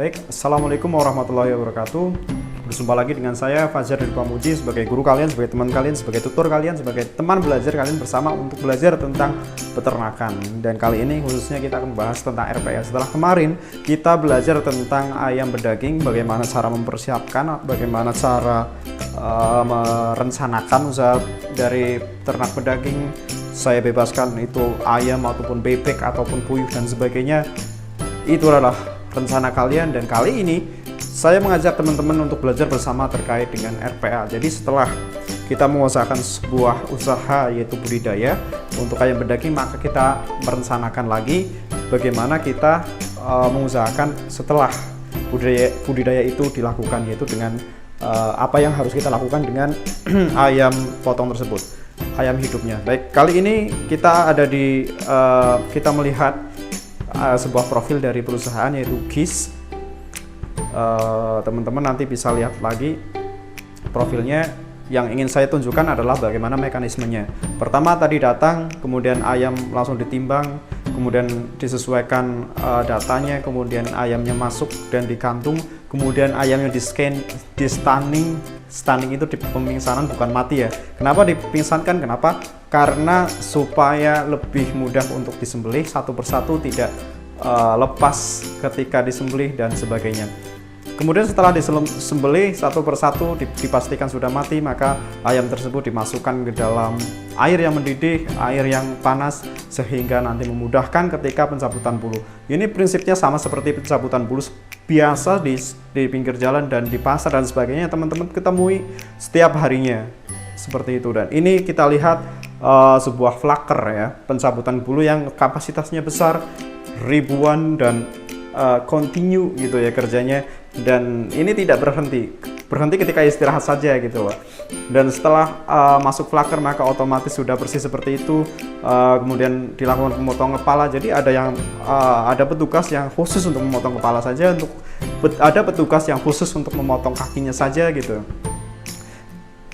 Baik, Assalamualaikum warahmatullahi wabarakatuh. Berjumpa lagi dengan saya Fajar dari Pamuji sebagai guru kalian, sebagai teman kalian, sebagai tutor kalian, sebagai teman belajar kalian bersama untuk belajar tentang peternakan. Dan kali ini khususnya kita akan membahas tentang RPA. Setelah kemarin kita belajar tentang ayam berdaging, bagaimana cara mempersiapkan, bagaimana cara merencanakan usaha dari ternak berdaging. Saya bebaskan itu ayam ataupun bebek ataupun puyuh dan sebagainya. Itu adalah rencana kalian, dan kali ini saya mengajak teman-teman untuk belajar bersama terkait dengan RPA. Jadi setelah kita mengusahakan sebuah usaha yaitu budidaya untuk ayam berdaging, maka kita merencanakan lagi bagaimana kita mengusahakan setelah budidaya itu dilakukan, yaitu dengan apa yang harus kita lakukan dengan ayam potong tersebut, ayam hidupnya. Baik, kali ini kita ada di kita melihat sebuah profil dari perusahaan yaitu GIS. Teman-teman nanti bisa lihat lagi profilnya. Yang ingin saya tunjukkan adalah bagaimana mekanismenya. Pertama tadi datang, kemudian ayam langsung ditimbang, kemudian disesuaikan datanya, kemudian ayamnya masuk dan dikantung, kemudian ayamnya di scan, di stunning itu di pemingsanan, bukan mati ya. Kenapa dipingsankan? Kenapa? Karena supaya lebih mudah untuk disembelih satu persatu, tidak lepas ketika disembelih dan sebagainya. Kemudian setelah disembelih satu persatu dipastikan sudah mati, maka ayam tersebut dimasukkan ke dalam air yang mendidih, air yang panas, sehingga nanti memudahkan ketika pencabutan bulu. Ini prinsipnya sama seperti pencabutan bulu biasa di pinggir jalan dan di pasar dan sebagainya, teman-teman ketemui setiap harinya seperti itu. Dan ini kita lihat sebuah flaker ya, pencabutan bulu yang kapasitasnya besar, ribuan dan continue gitu ya kerjanya. Dan ini tidak berhenti ketika istirahat saja gitu loh. Dan setelah masuk flaker maka otomatis sudah bersih seperti itu. Kemudian dilakukan pemotongan kepala. Jadi ada petugas yang khusus untuk memotong kepala saja, ada petugas yang khusus untuk memotong kakinya saja gitu.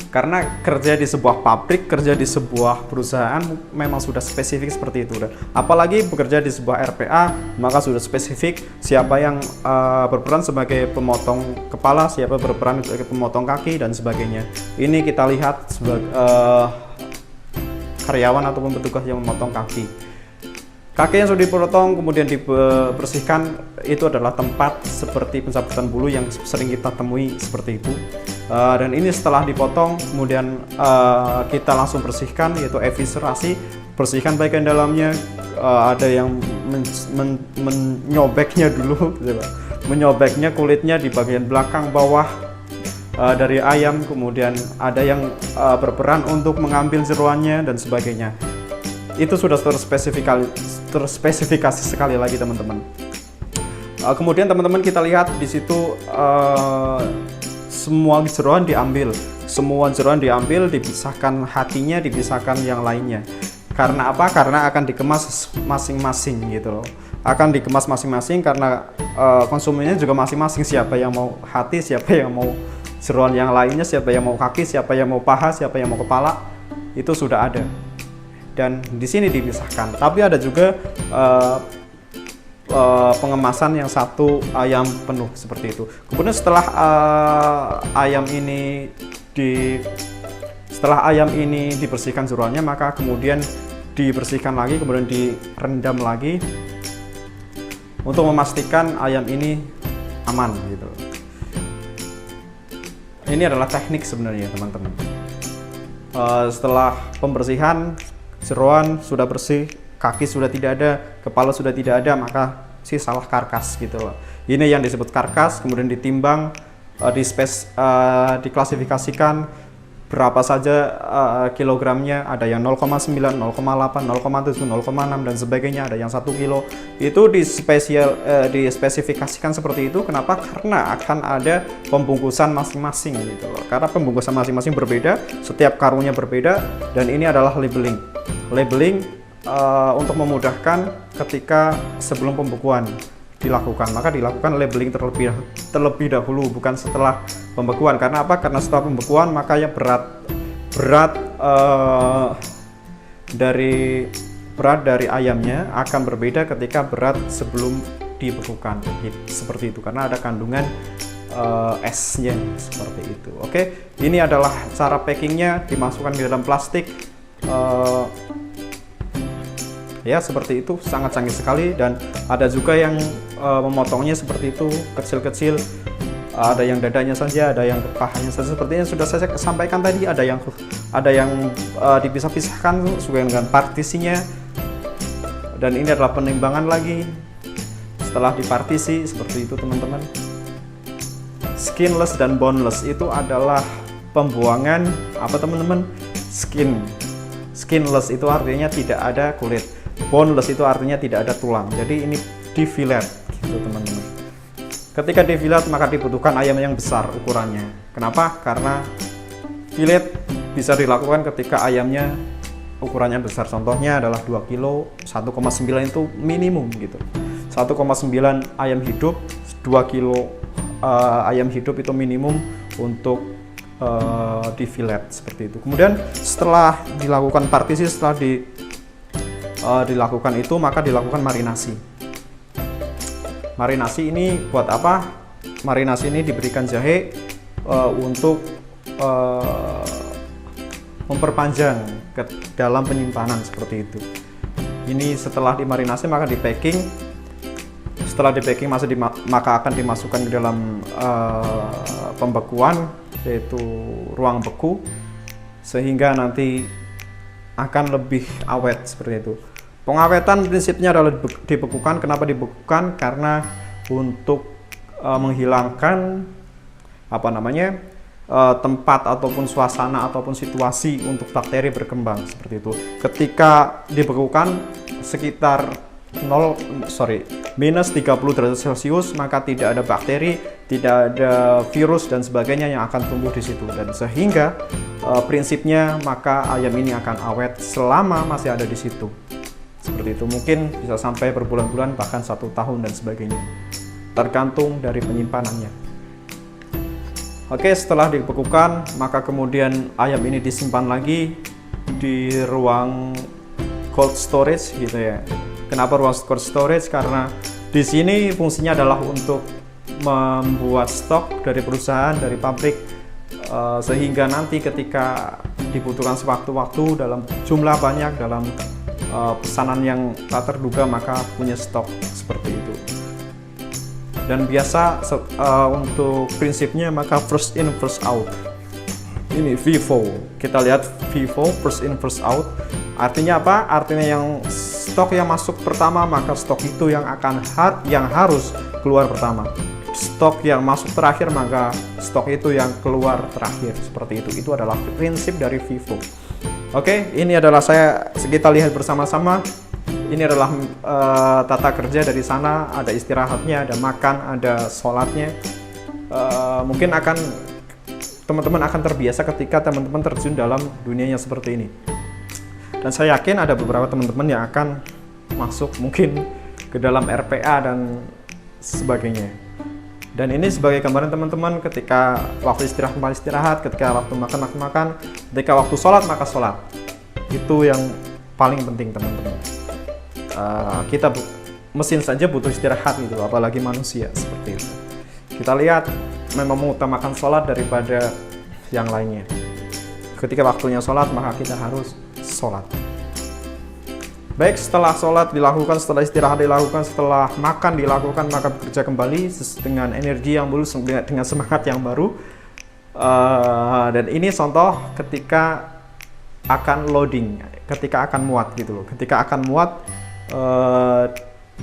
Karena kerja di sebuah pabrik, kerja di sebuah perusahaan memang sudah spesifik seperti itu. Dan apalagi bekerja di sebuah RPA, maka sudah spesifik siapa yang berperan sebagai pemotong kepala, siapa berperan sebagai pemotong kaki dan sebagainya. Ini kita lihat sebagai karyawan ataupun petugas yang memotong kaki. Kaki yang sudah dipotong kemudian dibersihkan, itu adalah tempat seperti pencabutan bulu yang sering kita temui seperti itu. Dan ini setelah dipotong kemudian kita langsung bersihkan, yaitu eviscerasi, bersihkan bagian dalamnya. Ada yang menyobeknya dulu gitu, menyobeknya kulitnya di bagian belakang bawah dari ayam, kemudian ada yang berperan untuk mengambil jeroannya dan sebagainya. Itu sudah terspesifikasi sekali lagi teman-teman. Kemudian teman-teman kita lihat di situ semua jeroan diambil, dipisahkan hatinya, dipisahkan yang lainnya. Karena apa? Karena akan dikemas masing-masing gitu loh. Akan dikemas masing-masing karena konsumennya juga masing-masing, siapa yang mau hati, siapa yang mau jeroan yang lainnya, siapa yang mau kaki, siapa yang mau paha, siapa yang mau kepala, itu sudah ada. Dan di sini dipisahkan. Tapi ada juga pengemasan yang satu ayam penuh seperti itu. Kemudian setelah ayam ini dibersihkan jeroannya, maka kemudian dibersihkan lagi, kemudian direndam lagi untuk memastikan ayam ini aman gitu. Ini adalah teknik sebenarnya teman-teman. Setelah pembersihan, jeroan sudah bersih, kaki sudah tidak ada, kepala sudah tidak ada, maka sisalah karkas gitu loh. Ini yang disebut karkas, kemudian ditimbang, diklasifikasikan berapa saja kilogramnya. Ada yang 0,9, 0,8, 0,7, 0,6 dan sebagainya, ada yang 1 kilo. Itu dispesifikasikan seperti itu. Kenapa? Karena akan ada pembungkusan masing-masing gitu loh. Karena pembungkusan masing-masing berbeda, setiap karungnya berbeda, dan ini adalah labeling untuk memudahkan ketika sebelum pembekuan dilakukan, maka dilakukan labeling terlebih dahulu, bukan setelah pembekuan. Karena apa? Karena setelah pembekuan maka ya berat dari ayamnya akan berbeda ketika berat sebelum dibekukan seperti itu, karena ada kandungan esnya seperti itu. Oke, ini adalah cara packingnya, dimasukkan di dalam plastik. Ya seperti itu, sangat canggih sekali. Dan ada juga yang memotongnya seperti itu, kecil-kecil. Ada yang dadanya saja, ada yang pahanya saja, seperti yang sudah saya sampaikan tadi. Ada yang dipisah-pisahkan sesuai dengan partisinya. Dan ini adalah penimbangan lagi setelah dipartisi seperti itu, teman-teman. Skinless dan boneless itu adalah pembuangan apa, teman-teman? Skinless itu artinya tidak ada kulit. Boneless itu artinya tidak ada tulang. Jadi ini di fillet gitu, teman-teman. Ketika di fillet maka dibutuhkan ayam yang besar ukurannya. Kenapa? Karena fillet bisa dilakukan ketika ayamnya ukurannya besar. Contohnya adalah 2 kilo, 1,9 itu minimum gitu. 1,9 ayam hidup, 2 kilo ayam hidup itu minimum untuk di fillet seperti itu. Kemudian setelah dilakukan partisi, setelah dilakukan itu, maka dilakukan marinasi. Marinasi ini buat apa? Marinasi ini diberikan jahe untuk memperpanjang ke dalam penyimpanan seperti itu. Ini setelah dimarinasi maka di packing. Setelah di packing maka akan dimasukkan ke dalam pembekuan, yaitu ruang beku, sehingga nanti akan lebih awet seperti itu. Pengawetan prinsipnya adalah dibekukan. Kenapa dibekukan? Karena untuk menghilangkan tempat ataupun suasana ataupun situasi untuk bakteri berkembang seperti itu. Ketika dibekukan sekitar minus 30 derajat Celcius, maka tidak ada bakteri, tidak ada virus dan sebagainya yang akan tumbuh di situ. Dan sehingga prinsipnya maka ayam ini akan awet selama masih ada di situ. Seperti itu, mungkin bisa sampai berbulan-bulan, bahkan 1 tahun dan sebagainya, tergantung dari penyimpanannya. Oke, setelah dibekukan maka kemudian ayam ini disimpan lagi di ruang cold storage gitu ya. Kenapa ruang cold storage? Karena di sini fungsinya adalah untuk membuat stok dari perusahaan, dari pabrik, sehingga nanti ketika dibutuhkan sewaktu-waktu dalam jumlah banyak, dalam pesanan yang tak terduga, maka punya stok seperti itu. Dan biasa untuk prinsipnya maka first in first out. Ini FIFO. Kita lihat FIFO, first in first out. Artinya apa? Artinya yang stok yang masuk pertama maka stok itu yang harus keluar pertama. Stok yang masuk terakhir maka stok itu yang keluar terakhir. Seperti itu. Itu adalah prinsip dari FIFO. Oke, ini adalah kita lihat bersama-sama. Ini adalah tata kerja dari sana. Ada istirahatnya, ada makan, ada sholatnya. Mungkin teman-teman akan terbiasa ketika teman-teman terjun dalam dunianya seperti ini. Dan saya yakin ada beberapa teman-teman yang akan masuk mungkin ke dalam RPA dan sebagainya. Dan ini sebagai gambaran teman-teman, ketika waktu istirahat, ketika waktu makan, ketika waktu sholat maka sholat. Itu yang paling penting, teman-teman. Kita mesin saja butuh istirahat gitu, apalagi manusia seperti itu. Kita lihat memang mengutamakan sholat daripada yang lainnya. Ketika waktunya sholat maka kita harus sholat. Baik, setelah sholat dilakukan, setelah istirahat dilakukan, setelah makan dilakukan, maka bekerja kembali dengan energi yang baru, dengan semangat yang baru. Dan ini contoh ketika akan loading, ketika akan muat gitu loh. Ketika akan muat,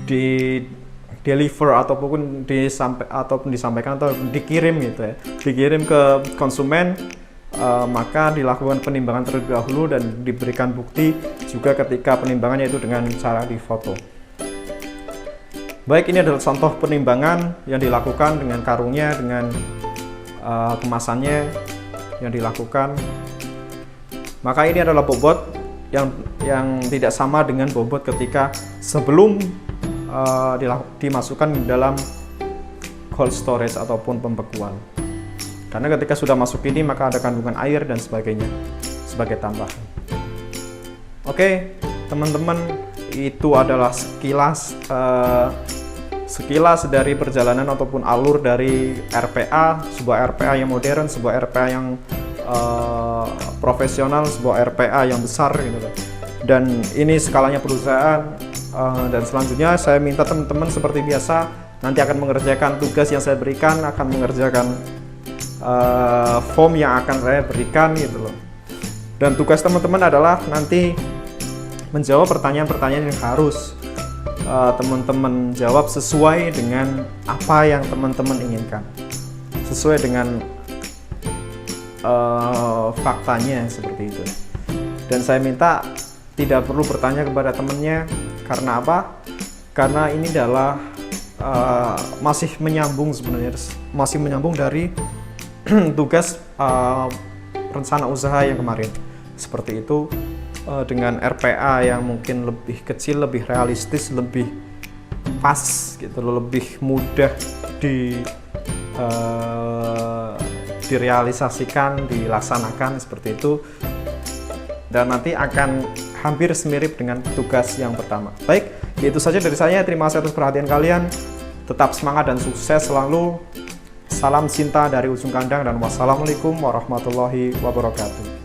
di deliver ataupun disampaikan atau dikirim gitu ya, dikirim ke konsumen, maka dilakukan penimbangan terlebih dahulu dan diberikan bukti juga ketika penimbangannya itu dengan cara difoto. Baik, ini adalah contoh penimbangan yang dilakukan dengan karungnya, dengan kemasannya yang dilakukan. Maka ini adalah bobot yang tidak sama dengan bobot ketika sebelum dimasukkan dalam cold storage ataupun pembekuan. Karena ketika sudah masuk ini maka ada kandungan air dan sebagainya sebagai tambahan. Oke, teman-teman, itu adalah sekilas sekilas dari perjalanan ataupun alur dari RPA, sebuah RPA yang modern, sebuah RPA yang profesional, sebuah RPA yang besar gitu loh. Dan ini skalanya perusahaan, dan selanjutnya saya minta teman-teman seperti biasa nanti akan mengerjakan tugas yang saya berikan, akan mengerjakan form yang akan saya berikan gitu loh. Dan tugas teman-teman adalah nanti menjawab pertanyaan-pertanyaan yang harus teman-teman jawab sesuai dengan apa yang teman-teman inginkan, sesuai dengan faktanya seperti itu. Dan saya minta tidak perlu bertanya kepada temannya. Karena apa? Karena ini adalah masih menyambung sebenarnya, masih menyambung dari tugas rencana usaha yang kemarin. Seperti itu, dengan RPA yang mungkin lebih kecil, lebih realistis, lebih pas gitu loh, lebih mudah direalisasikan, dilaksanakan seperti itu, dan nanti akan hampir semirip dengan tugas yang pertama. Baik, itu saja dari saya. Terima kasih atas perhatian kalian. Tetap semangat dan sukses selalu. Salam cinta dari ujung kandang dan wassalamualaikum warahmatullahi wabarakatuh.